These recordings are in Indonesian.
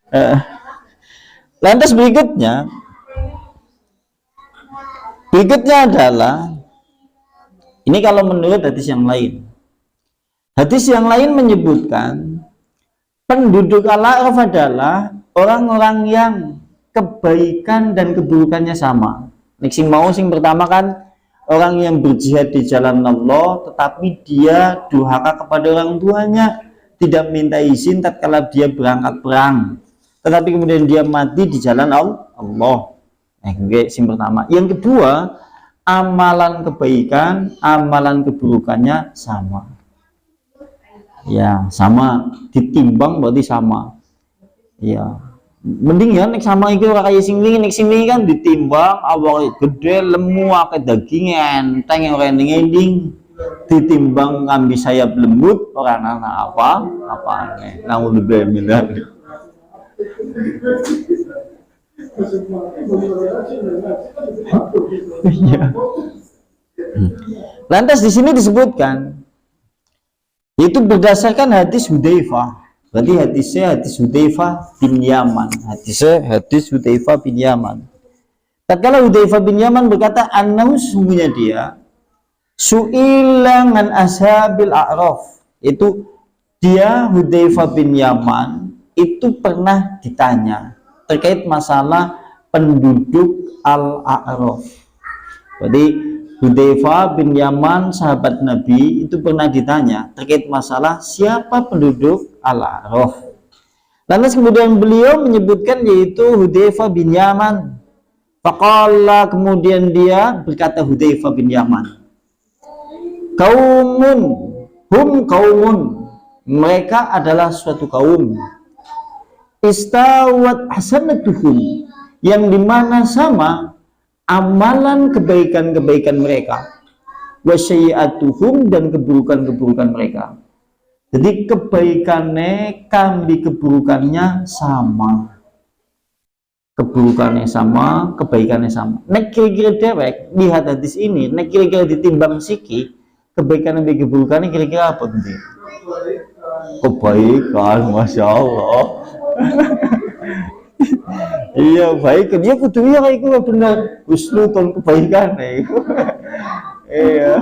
Eh, lantas berikutnya adalah ini kalau menurut hadis yang lain. Hadis yang lain menyebutkan penduduk Al-A'raf adalah orang-orang yang kebaikan dan keburukannya sama. Sing mau sing pertama kan orang yang berjihad di jalan Allah, tetapi dia durhaka kepada orang tuanya, tidak minta izin tatkala dia berangkat perang, tetapi kemudian dia mati di jalan Allah. Sing pertama. Yang kedua, amalan kebaikan, amalan keburukannya sama. Ya, sama, ditimbang berarti sama. Ya, mending ya nek sama iki ora kaya sing wingi, nek sing wingi kan ditimbang awake gede, lemu, akeh daging enteng ora ending-ending. Ditimbang ngambil sayap lembut ora ana apa-apane. Namun bilang. Lantas di sini disebutkan itu berdasarkan hadis Hudzaifah. Berarti hadisnya hadis Hudzaifah bin Yaman. Hadis Hudzaifah bin Yaman. Tatkala Hudzaifah bin Yaman berkata, "Annahu sungguhnya dia su'ilan an ashabil a'raf." Itu dia Hudzaifah bin Yaman itu pernah ditanya terkait masalah penduduk Al-A'raf. Jadi Hudzaifah bin Yaman, sahabat Nabi, itu pernah ditanya terkait masalah siapa penduduk Al-A'raf. Lantas kemudian beliau menyebutkan yaitu Hudzaifah bin Yaman. Faqala, kemudian dia berkata Hudzaifah bin Yaman, "Kaumun, kaumun." Mereka adalah suatu kaum. Istawat hasanatuhum, yang dimana sama amalan kebaikan-kebaikan mereka, wasyiatuhum, dan keburukan-keburukan mereka. Jadi kebaikannya kambi keburukannya sama, keburukannya sama, kebaikannya sama. Nek kira-kira dewek lihat hadis ini, nek kira-kira ditimbang siki kebaikan dan keburukannya kira-kira apa nanti? Kebaikan, masya Allah. Iya, baik dia kudunya kayak gue benar husnudon kebaikan ya. Iya.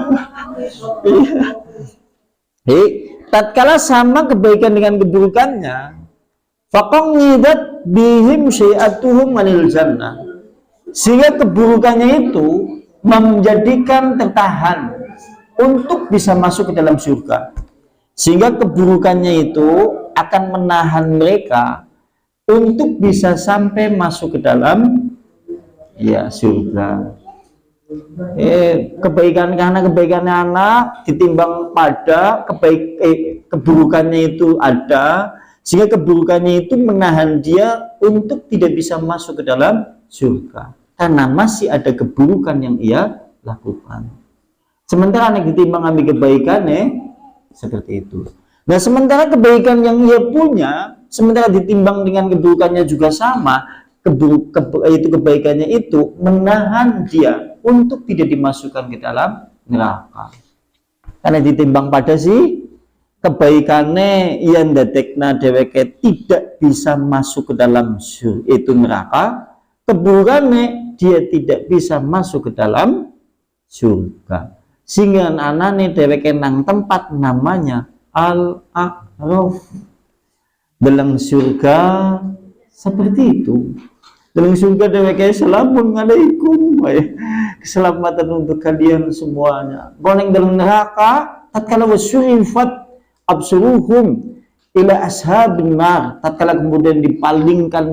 Tatkala sama kebaikan dengan keburukannya, faqangidat bihim syai'atuhum anil jannah, sehingga keburukannya itu menjadikan tertahan untuk bisa masuk ke dalam surga, sehingga keburukannya itu akan menahan mereka untuk bisa sampai masuk ke dalam surga. Kebaikan karena kebaikannya anak ditimbang pada keburukannya itu ada, sehingga keburukannya itu menahan dia untuk tidak bisa masuk ke dalam surga karena masih ada keburukan yang ia lakukan. Sementara anak ditimbang ambil kebaikannya seperti itu. Nah, sementara kebaikan yang ia punya, sementara ditimbang dengan keburukannya juga sama, kebaikannya itu menahan dia untuk tidak dimasukkan ke dalam neraka. Karena ditimbang pada si kebaikannya yang dadekna dheweke tidak bisa masuk ke dalam itu neraka, keburukannya dia tidak bisa masuk ke dalam surga. Sehingga anane dheweke nang tempat namanya Al-A'raf, dalam surga seperti itu. Dalam surga dheweke assalamualaikum, keselamatan untuk kalian semuanya. Boneng dalam neraka, tatkala wasurifat absuruhum ila ashabin nar, tatkala kemudian dipalingkan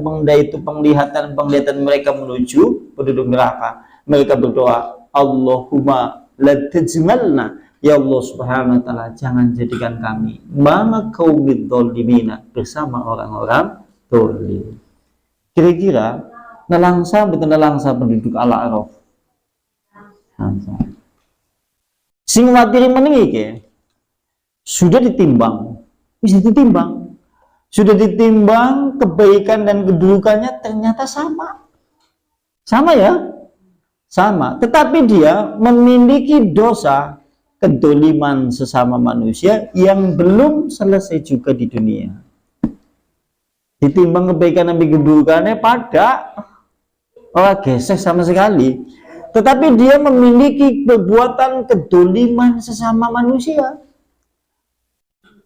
penglihatan mereka menuju penduduk neraka, mereka berdoa, Allahumma la tajmalna, ya Allah subhanahu wa ta'ala, jangan jadikan kami mama qaumid dzalimina, bersama orang-orang zalim. Kira-kira nelangsa betul nelangsa penduduk Al-A'raf. Sing watiri meniki sudah ditimbang, bisa ditimbang. Sudah ditimbang kebaikan dan keburukannya ternyata sama. Sama ya? Sama, tetapi dia memiliki dosa kedoliman sesama manusia yang belum selesai juga di dunia. ditimbang kebaikan dan keburukannya pada orang gesek sama sekali. Tetapi dia memiliki perbuatan kedoliman sesama manusia.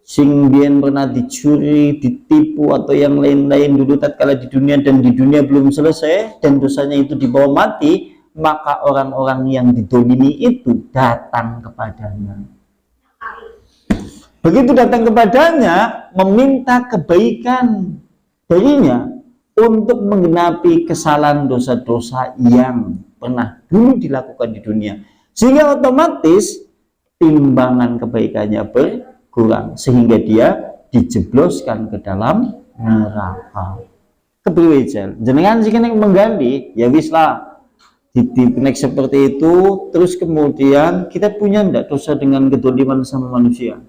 Sing biyen pernah dicuri, ditipu atau yang lain-lain dulu tatkala di dunia dan di dunia belum selesai dan dosanya itu dibawa mati, maka orang-orang yang didolimi itu datang kepadanya. Begitu datang kepadanya, meminta kebaikan darinya untuk menggenapi kesalahan dosa-dosa yang pernah dulu dilakukan di dunia, sehingga otomatis timbangan kebaikannya berkurang sehingga dia dijebloskan ke dalam neraka. Kepriwe jenengan sing menggali ya wis lah ditipu seperti itu, terus kemudian kita punya ndak dosa dengan kedoliman sama manusia?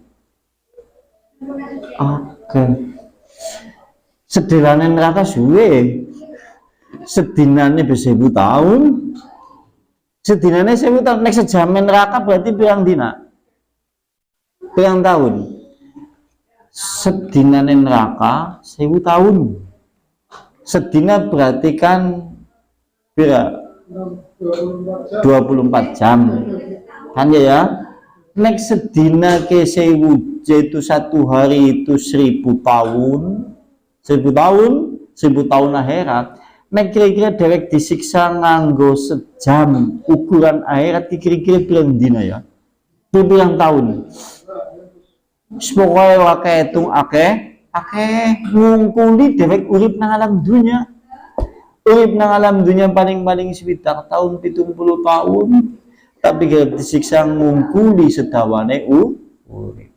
Oke. Sedilane neraka suwe. Sedinane 1000 tahun. Sedinane 1000 tahun. Nek sejaman neraka berarti pirang dina? Pirang tahun? Sedinane neraka 1000 tahun. Sedina berarti kan pira? 24 jam. Kan ya? Nek sedina ke 1000 yaitu satu hari itu 1000 tahun. 1000 tahun, 1000 tahun akhirat. Nek kira-kira dewek disiksa nganggo sejam ukuran akhirat kira-kira pirang dina ya? Pirang tahun? Pokoke akeh hitung akeh ngungkuli dewek urip nang alam dunya. Urip nang alam dunya paling-paling sekitar tahun 70 tahun. Tapi kira disiksa ngungkuli sedawane urip.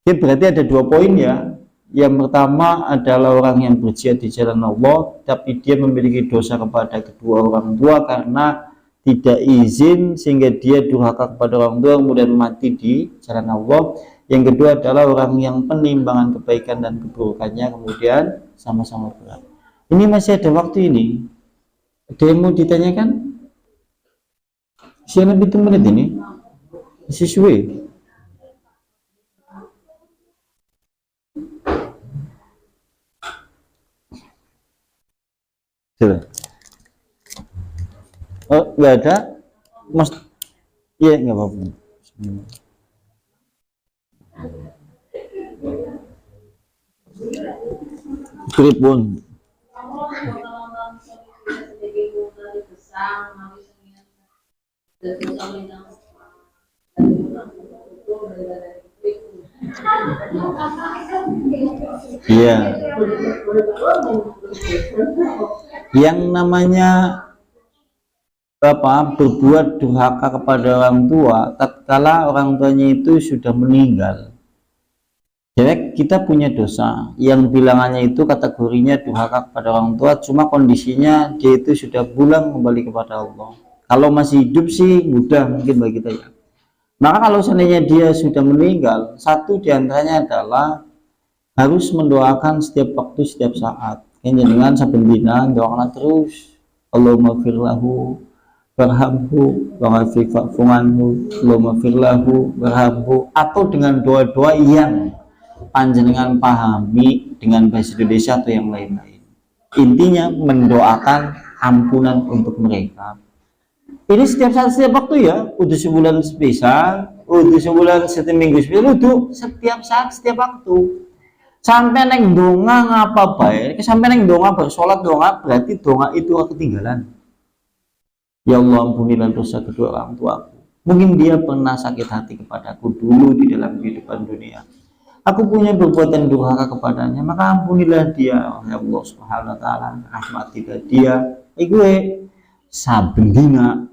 Ya berarti ada 2 poin ya. Yang pertama adalah orang yang berjihad di jalan Allah, tapi dia memiliki dosa kepada kedua orang tua karena tidak izin sehingga dia durhaka kepada orang tua kemudian mati di jalan Allah. Yang kedua adalah orang yang penimbangan kebaikan dan keburukannya kemudian sama-sama berat. Ini masih ada waktu ini. Ada yang mau ditanyakan? Siapa lebih menit ini? Masih suwe. Oh, nggak ada, mas? Iya, nggak apa-apa. Pripun? Iya. Yang namanya berbuat durhaka kepada orang tua tatkala orang tuanya itu sudah meninggal. Jadi kita punya dosa yang bilangannya itu kategorinya durhaka kepada orang tua, cuma kondisinya dia itu sudah pulang kembali kepada Allah. Kalau masih hidup sih mudah mungkin bagi kita ya. Maka kalau seandainya dia sudah meninggal, satu diantaranya adalah harus mendoakan setiap waktu, setiap saat. Ini dengan saben dina doakan terus, Allahumma firlahu warhamhu wa'afi'anhu, Allahumma firlahu warhamhu, atau dengan doa-doa yang panjenengan pahami dengan bahasa Indonesia atau yang lain-lain. Intinya mendoakan ampunan untuk mereka. Ini setiap saat, setiap waktu ya, udah sebulan spesial, udah sebulan seminggu spesial, udah setiap saat, setiap waktu. Sampai neng donga ngapa baik, sampai neng donga bersolat donga, berarti donga itu ketinggalan. Ya Allah ampunilah dosa kedua orang tuaku. Mungkin dia pernah sakit hati kepadaku dulu di dalam kehidupan dunia. Aku punya perbuatan durhaka kepadanya, maka ampunilah dia, ya Allah Subhanahu wa taala, rahmatilah dia. Gue saben dina.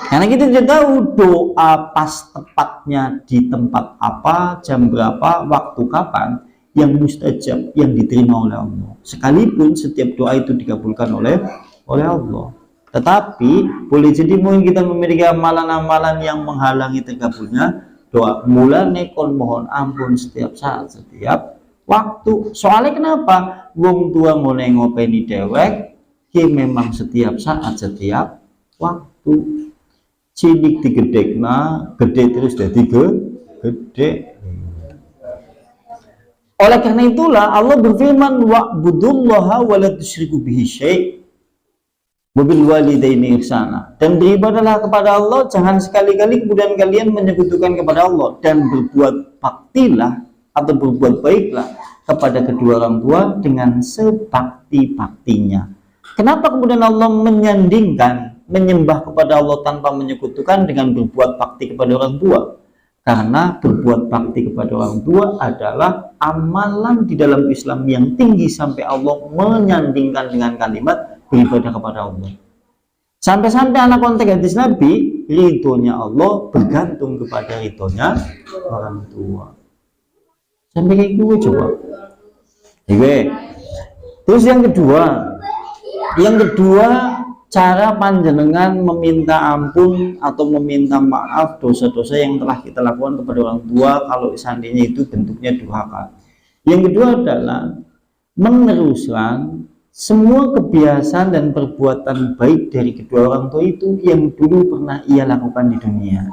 Karena kita tidak tahu doa pas tepatnya di tempat apa, jam berapa, waktu kapan yang mustajab, yang diterima oleh Allah. Sekalipun setiap doa itu dikabulkan oleh Allah. Tetapi boleh jadi mungkin kita memiliki amalan-amalan yang menghalangi terkabulnya doa. Mulane kon mohon ampun setiap saat, setiap waktu. Soalnya kenapa? Wong tua mulai ngopeni dewek, ki memang setiap saat, setiap waktu. Cilik digedekna, gede terus jadi gede. Oleh karena itulah Allah berfirman, wa'budullaha wa la tusyriku bihi syai' wa bil walidaini ihsana. Dan beribadahlah kepada Allah, jangan sekali-kali kemudian kalian menyekutukan kepada Allah, dan berbuat baktilah atau berbuat baiklah kepada kedua orang tua dengan sebakti-baktinya. Kenapa kemudian Allah menyandingkan menyembah kepada Allah tanpa menyekutukan dengan berbuat bakti kepada orang tua? Karena berbuat bakti kepada orang tua adalah amalan di dalam Islam yang tinggi sampai Allah menyandingkan dengan kalimat beribadah kepada Allah. Sampai-sampai anak konteks hadis Nabi, ridhonya Allah bergantung kepada ridhonya orang tua. Sampai kayak gue coba. Oke. Terus yang kedua, cara panjenengan meminta ampun atau meminta maaf dosa-dosa yang telah kita lakukan kepada orang tua kalau seandainya itu bentuknya durhaka. Yang kedua adalah meneruskan semua kebiasaan dan perbuatan baik dari kedua orang tua itu yang dulu pernah ia lakukan di dunia.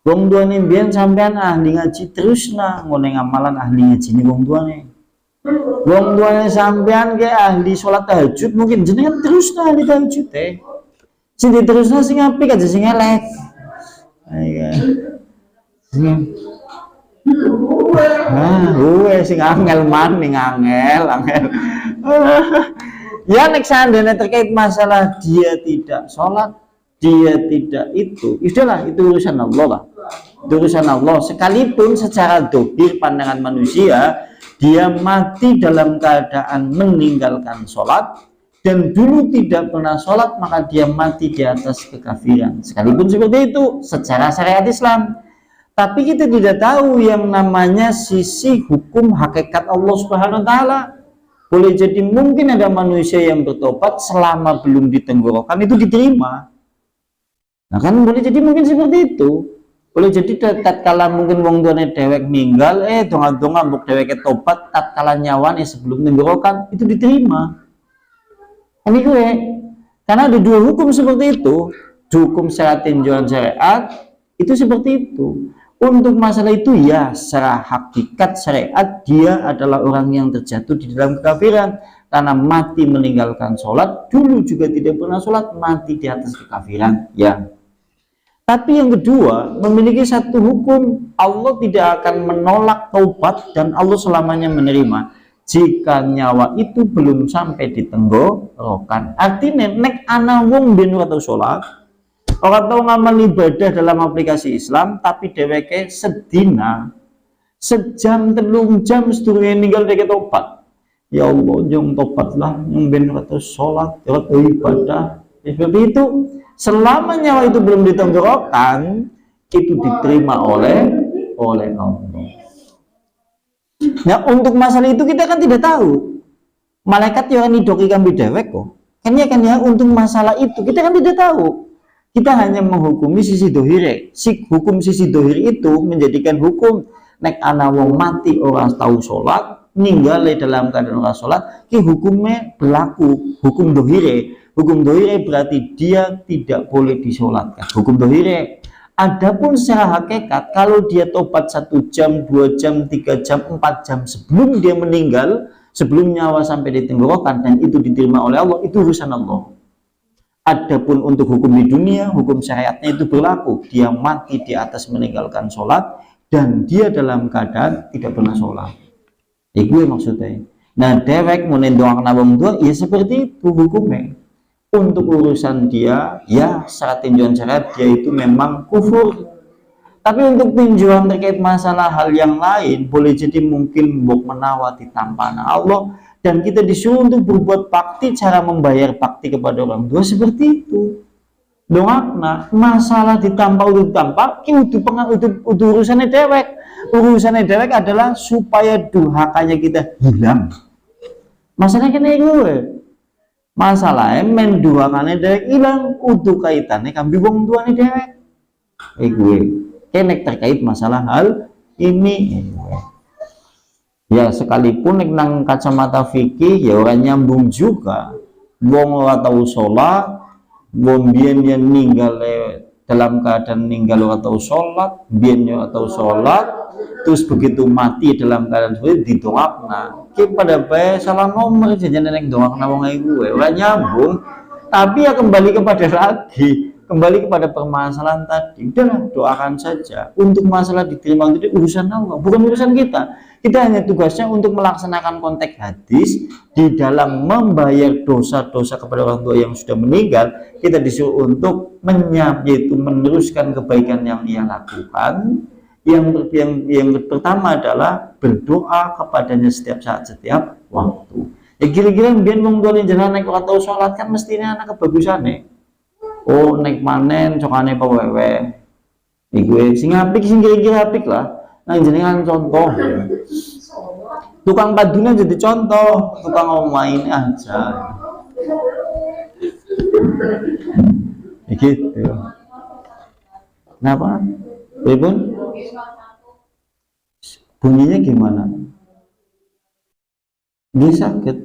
Wong tuane mbiyen sampean ahli ngaji terus nah ngene ngamalan ahli ngaji ni wong tuane. Wong tuane sampean ke ahli sholat tahajud mungkin jenengan terus nah ahli tahajud teh. Sing diterusna sing apik aja sing elek. Ayo. Sing sing angel maning angel. Ya nek seandainya terkait masalah dia tidak sholat, dia tidak itu, sudahlah itu urusan Allah lah. Itu urusan Allah. Sekalipun secara dohir pandangan manusia dia mati dalam keadaan meninggalkan sholat dan dulu tidak pernah sholat, maka dia mati di atas kekafiran. Sekalipun seperti itu secara syariat Islam. Tapi kita tidak tahu yang namanya sisi hukum hakikat Allah Subhanahu wa Ta'ala. Boleh jadi mungkin ada manusia yang bertobat selama belum ditenggorokan itu diterima. Nah kan boleh jadi mungkin seperti itu. Boleh jadi tatkala mungkin wong tuane dewek ninggal, donga-donga mbok deweke tobat tatkala nyawane sebelum tenggorokan itu diterima. Ini gue, karena ada dua hukum seperti itu, hukum secara tinjauan syariat itu seperti itu. Untuk masalah itu ya secara hakikat syariat dia adalah orang yang terjatuh di dalam kekafiran karena mati meninggalkan sholat, dulu juga tidak pernah sholat, mati di atas kekafiran ya. Tapi yang kedua memiliki satu hukum, Allah tidak akan menolak taubat dan Allah selamanya menerima jika nyawa itu belum sampai di tenggorokan. Artinya nek ana wong ben atau sholat orang tahu ngamal ibadah dalam aplikasi Islam tapi dheweke sedina sejam 3 jam sedurunge ninggal dheweke tobat. Ya Allah jong tobatlah yang ben atau sholat atau ibadah seperti itu. Selama nyawa itu belum ditenggorokan, itu diterima oleh Allah. Nah untuk masalah itu kita kan tidak tahu. Malaikat yang nidoki kami dewek kok. Kan ya untuk masalah itu kita kan tidak tahu. Kita hanya menghukumi sisi dohire. Hukum sisi dohir itu menjadikan hukum nek ana wong mati orang tahu sholat, ninggal dalam keadaan orang sholat, ki hukumnya berlaku hukum dohire. Hukum dohire berarti dia tidak boleh disolatkan. Hukum dohire. Adapun secara hakikat, kalau dia tobat 1 jam, 2 jam, 3 jam, 4 jam sebelum dia meninggal, sebelum nyawa sampai di tenggorokan dan itu diterima oleh Allah, itu urusan Allah. Adapun untuk hukum di dunia, hukum syariatnya itu berlaku. Dia mati di atas meninggalkan sholat dan dia dalam keadaan tidak pernah sholat. Itu maksudnya. Nah, dewek menendong nabung tua, ya seperti itu hukumnya. Untuk urusan dia, ya secara tinjauan syariat dia itu memang kufur. Tapi untuk tinjauan terkait masalah hal yang lain, boleh jadi mungkin bok menawati tampana Allah dan kita disuruh untuk berbuat bakti, cara membayar bakti kepada orang tua seperti itu. Doangna masalah ditampak itu urusannya dewek. Urusannya dewek adalah supaya durhakanya kita hilang. Masalahnya kena gue. Masalahnya menduakannya dewek hilang, untuk kaitannya kambing wong tuane dewek. Gue kenek terkait masalah hal ini. Ya sekalipun nek nang kacamata fikih ya orang nyambung juga. Wong ora tau sholat, wong biyen yang ninggal dalam keadaan ninggal atau sholat, biyen atau sholat, terus begitu mati dalam keadaan seperti ditolakna. Ki pada bae salah nomor jajan nek doakna wong gue, ora nyambung. Tapi ya kembali kepada permasalahan tadi. Udahlah, doakan saja. Untuk masalah diterima itu urusan Allah, bukan urusan kita. Kita hanya tugasnya untuk melaksanakan konteks hadis di dalam membayar dosa-dosa kepada orang tua yang sudah meninggal. Kita disuruh untuk yaitu meneruskan kebaikan yang ia lakukan. Yang pertama adalah berdoa kepadanya setiap saat, setiap waktu. Ya kira-kira biar menggunakan jalan naik atau sholat kan mestinya anak kebagusan nih. Oh naik manen cokane pewewe. Gue sing apik sing kira-kira apik lah. Nah jenengan contoh. Tukang padunya jadi contoh, tukang omain aja. Gitu. Kenapa? Ribun? Bunyinya gimana? Dia sakit.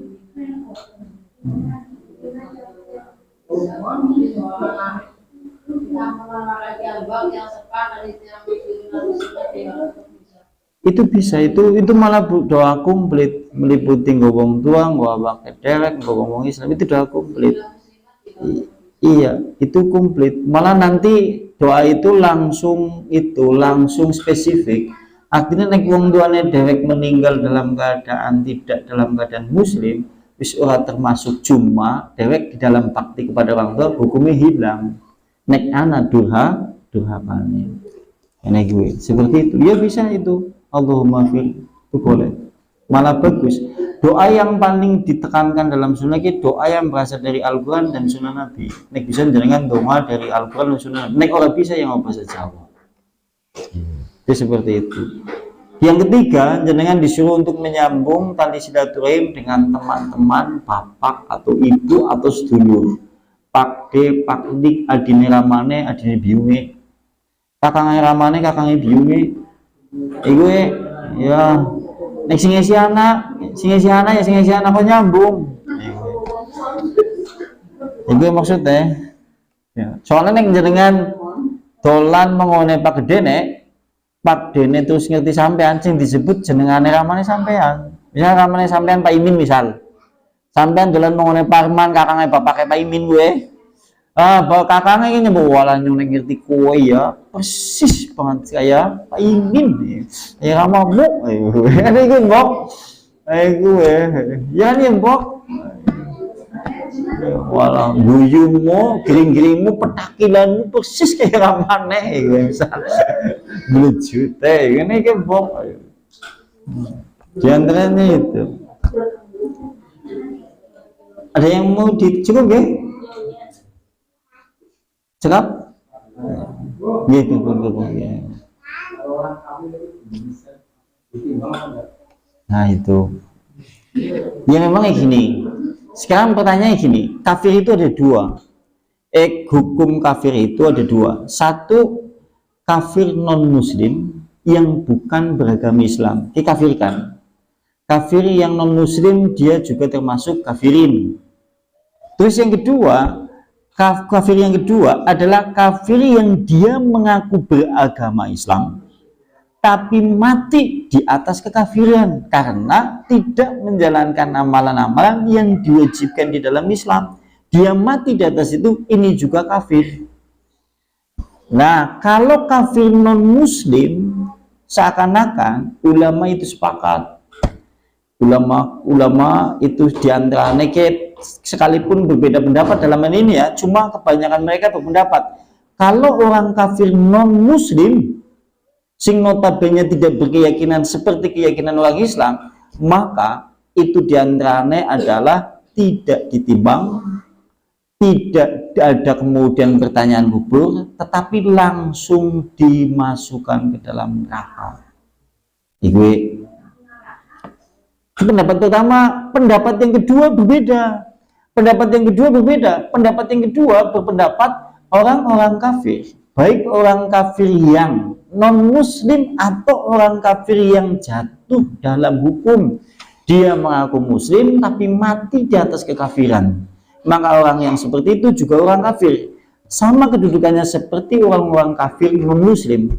Itu bisa, itu malah doa komplit, meliputi ngomong tua, ngomong derek, ngomong Islam, itu doa komplit. Iya, itu komplit. Malah nanti doa itu langsung spesifik. Artinya nek wong tuane dewek meninggal dalam keadaan tidak dalam keadaan muslim, wis ora termasuk, cuma dewek di dalam bakti kepada orang tua hukumnya hilang. Nek ana durhakane. Enak gue seperti itu. Ya bisa itu. Allahumma fir itu boleh. Malah bagus. Doa yang paling ditekankan dalam sunnah itu doa yang berasal dari Al-Quran dan sunnah Nabi. Nek bisa jenengan doa dari Al-Quran dan sunnah Nabi. Nek orang bisa yang mau bahasa Jawa. Itu seperti itu. Yang ketiga, jenengan disuruh untuk menyambung tali silaturahim dengan teman-teman, bapak atau ibu atau sedulur. Pakde, pakdik, adine ramane, adine biunge. Kakangnya ramane, kakangnya biunge. Iku ya nek sing isi anak kok nyambung. Iku maksudnya. Ya, soalnya nek jenengan dolan mengone Pak Gede nek Pak Dene terus ngerti sampean sing disebut jenengane ramane sampean. Misal ramane sampean Pak Imin misal. Sampean dolan mengone Parman kakangnya bapake Pak Imin gue. Bapak kakaknya ini nyebut walan yang ngerti kowe ya persis banget kayak Pak Imin ya ramamu ada ikut bok gue ya nih bok walau guyumu giring-giringmu petakilanmu persis kayak ramane gue misal belujute ini kan bok diantaranya itu ada yang mau cukup ya cakap gitu ya. Nah itu ya memang kayak gini. Sekarang pertanyaannya gini, kafir itu ada dua. Hukum kafir itu ada dua. Satu, kafir non muslim yang bukan beragama Islam dikafirkan. Kafir yang non muslim dia juga termasuk kafirin. Terus yang kedua, kafir yang kedua adalah kafir yang dia mengaku beragama Islam tapi mati di atas kekafiran karena tidak menjalankan amalan-amalan yang diwajibkan di dalam Islam. Dia mati di atas itu, ini juga kafir. Nah, kalau kafir non muslim seakan-akan ulama itu sepakat. Ulama itu diantara neket sekalipun berbeda pendapat dalam ini ya, cuma kebanyakan mereka berpendapat kalau orang kafir non muslim sing notabene tidak berkeyakinan seperti keyakinan orang Islam, maka itu diantaranya adalah tidak ditimbang, tidak ada kemudian pertanyaan kubur, tetapi langsung dimasukkan ke dalam neraka. Ibu pendapat pertama, pendapat yang kedua berbeda. Pendapat yang kedua berpendapat orang-orang kafir, baik orang kafir yang non muslim atau orang kafir yang jatuh dalam hukum dia mengaku muslim tapi mati di atas kekafiran, maka orang yang seperti itu juga orang kafir. sama kedudukannya seperti orang-orang kafir non-muslim,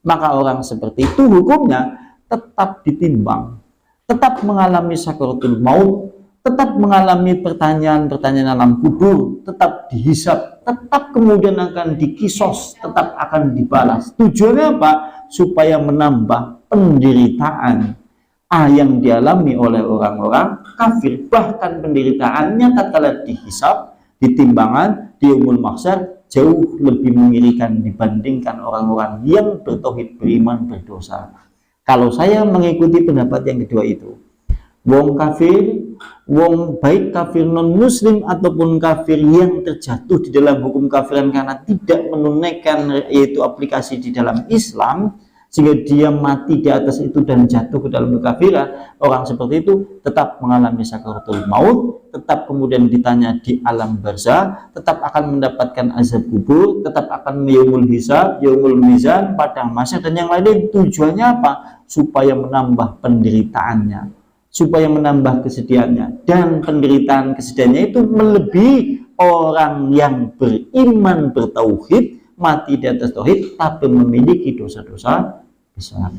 maka orang seperti itu hukumnya tetap ditimbang, tetap mengalami sakaratul maut, tetap mengalami pertanyaan-pertanyaan alam kubur, tetap dihisab, tetap kemudian akan dikisos, tetap akan dibalas. Tujuannya apa? Supaya menambah penderitaan yang dialami oleh orang-orang kafir. Bahkan penderitaannya tatkala dihisab, ditimbangan, di yaumul mahsyar jauh lebih mengerikan dibandingkan orang-orang yang bertauhid, beriman, berdosa. Kalau saya mengikuti pendapat yang kedua itu, wong kafir, wong baik kafir non muslim ataupun kafir yang terjatuh di dalam hukum kafiran karena tidak menunaikan yaitu aplikasi di dalam Islam, sehingga dia mati di atas itu dan jatuh ke dalam kekafiran, orang seperti itu tetap mengalami sakaratul maut, tetap kemudian ditanya di alam barzah, tetap akan mendapatkan azab kubur, tetap akan yaumul hisab, yaumul mizan, padang mahsyar dan yang lain. Tujuannya apa? Supaya menambah penderitaannya, supaya menambah kesedihannya, dan penderitaan kesedihannya itu melebihi orang yang beriman, bertauhid, mati di atas tauhid tapi memiliki dosa-dosa besar.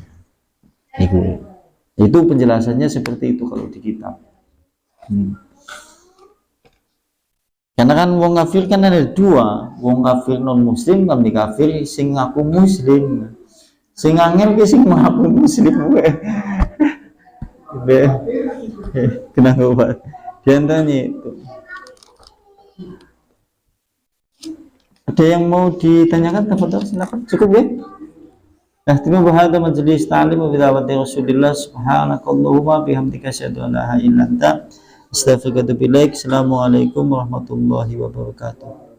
Itu penjelasannya seperti itu kalau di kitab. Karena kan wong kafir kan ada dua, wong kafir non muslim kami kafir sing ngaku muslim, sing angel ki sing ngaku muslim gue. Kenapa Pak? Diantaranya itu. Ada yang mau ditanyakan? Silakan. Cukup ya? Nah, terima bahada majelis ta'lim wa bidawati Rasulillah subhanakallahumma bihamdika asyhadu an la ilaha illa anta astaghfiruka wa atubu ilaik. Assalamualaikum warahmatullahi wabarakatuh.